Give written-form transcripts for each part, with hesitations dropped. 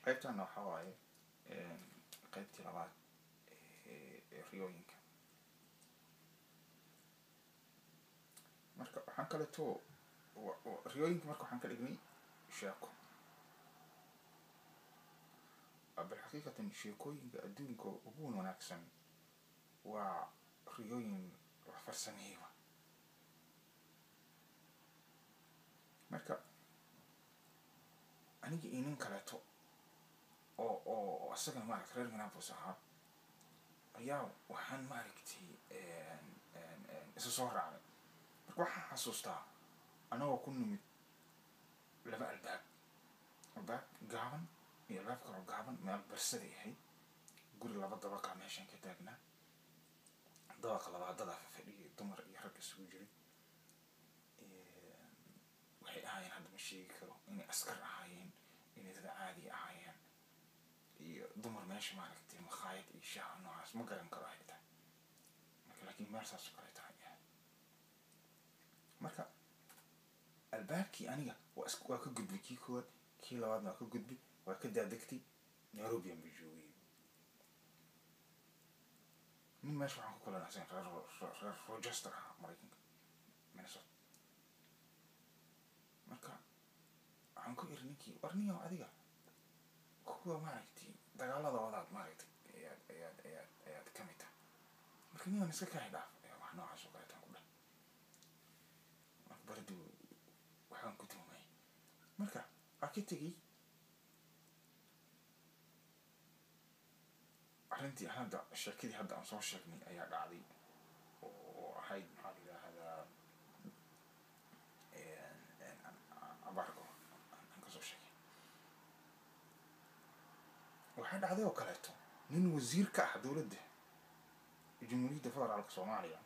qaybtan waxa waaye qaybtii labaad riyooyinka. marka waxaan kaleeto riyooyinka marka waxaan ka dhignay sheeko. bilxaqiiqatan sheekooyinka adduunka ugu wanaagsan waa riyooyin la farsameeyo. marka aniga iyo nin kaleeto oo asagana maaragtay reer Minneapolis ahaa ayaa waxaan maaragtay isa soo raacay. marka waxaan xasuustaa anagoo ku nimid laba albaab gaaban iyo albaab kaloo gaaban meel barsaday ahayd. guri laba dabaqa meeshaan ka taagnaa. dabaqa labaad dad fadhiyay dumar iyo rag isugu jiray. waxay ahaayeen hadda ma sheegi karo inay askar ahaayeen inay dad caadi ahaayeen iyo dumar meesha maaragtay makhaayad iyo shaah noocaas ma garan karo xitaa. marka laakiin meel saas oo kale tahay. marka albaabkii aniga waa ka gudbay kii koowaad kii labaadna waa ka gudbay waa ka daadegtay Nairobi aan joogay. nin meesha waxaan ku kulanaysay reer Rochester ah Mareykanka Minnesota. marka waxaan ku iri ninkii warniyo adiga kuwa maaragtay dagaalada wadaad maaragtay ayaad ka mid tahay. marka ninaan iska kaa dhaaf wax noocaas oo kaleetaan ku dhah. marka bardu waxaan ku tuhmay. marka waa ka tegey arrintii hadda sheekadii hadda aan soo sheegnay ayaa dhacday oo ahayd maxaa la yidhaahdaa abaarka aan kasoo sheegay. waxaa dhacday oo kaleeto nin wasiir ka ah dowladda Jamhuuriyadda Federaalka Soomaaliya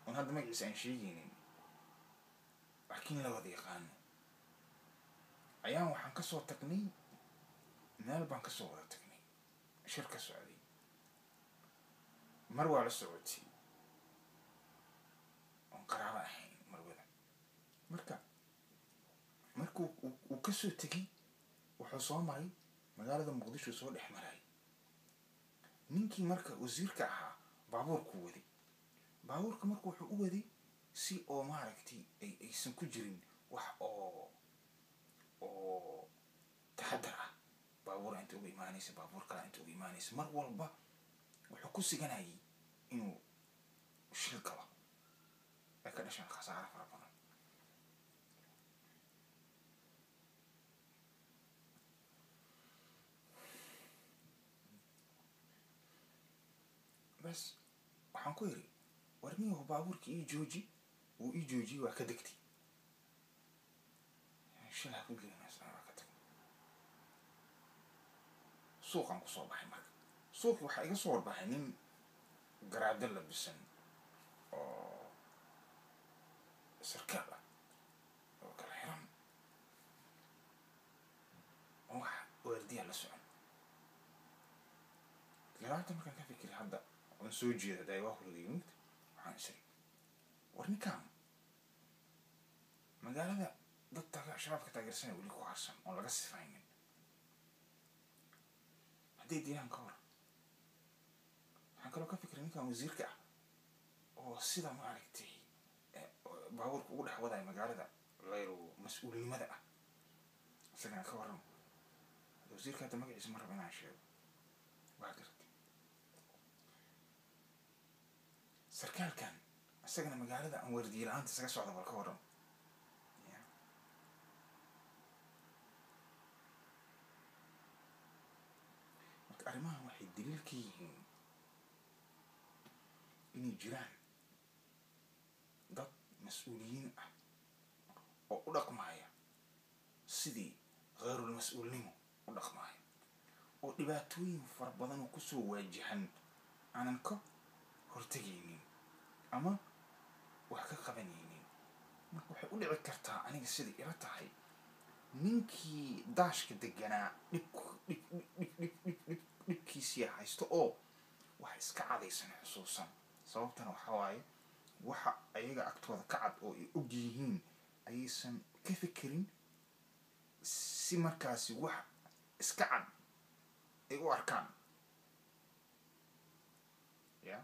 oon hadda magaciisa aan sheegaynin laakiin la wada yaqaano ayaan waxaan kasoo tagnay meel baan kasoo wada tagnay shir ka socday. mar waa la socotay oon qaraabo ahayn marwada. markuu uu kasoo tegay wuxuu soo maray magaalada Muqdisho soo dhex maray. ninkii marka wasiirka ahaa baabuurku waday. baabuurka marka wuxuu u waday si oo maaragtay aysan ku jirin wax oo taxadar ah. baabuur inta uga imaanaysa baabuur kale inta uga imaanaysa mar walba wuxuu ku siganayay inuu shil galo ay ka dhashaan khasaare fara badan. bas waxaan ku iri warniyahu baabuurkii ii jooji. wuu ii joojiyey waa ka degtay. shil ha ku gelinaysa waa ka tagtay. suuqaan kusoo baxay. marka suuqii waxaa iga soo warbaxay nin garaado labisan oo sarkaal ah oo kala xiran oo wax waardiya la socon. garaadta markaan ka fikiray hadda waan soo jeeda daay waa hurday mugta waxaan isiri war ninkaan magaalada dad shabaabka taageersanaya weli ku harsan oon laga sifaynin hadday dilaan ka hor. waxaan kaloo ka fikiray ninkan wasiirka ah oo sida maaragtay baabuurka ugu dhex wadaya magaalada layro mas-uulnimada ah isagana ka warramo. wasiirka hadda magaciisa ma rabo inaan sheego waa gartay. sarkaalkan isagana magaalada aan waardiye la-aanta isaga socda bal ka warramo. marka arrimahan waxay daliil ka yihiin inay jiraan dad mas-uuliyiin ah oo u dhaqmaya sidii ghayrul mas-uulnimo u dhaqmaya oo dhibaatooyin fara badan oo kusoo waajahan aanan ka hortegaynin ama wax ka qabanaynin. marka waxay u dhici kartaa aniga sida ila tahay ninkii daashka deganaa dhibkiisii haysto oo wax iska cadaysan xusuusan. sababtana waxaa waaye waxa ayaga agtooda ka cad oo ay og yihiin ayaysan ka fikirin si markaasi wax iska cad ay u arkaan ya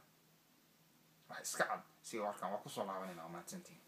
wax iska cad si u arkaan waa kusoo laabanayna waa mahadsantihiin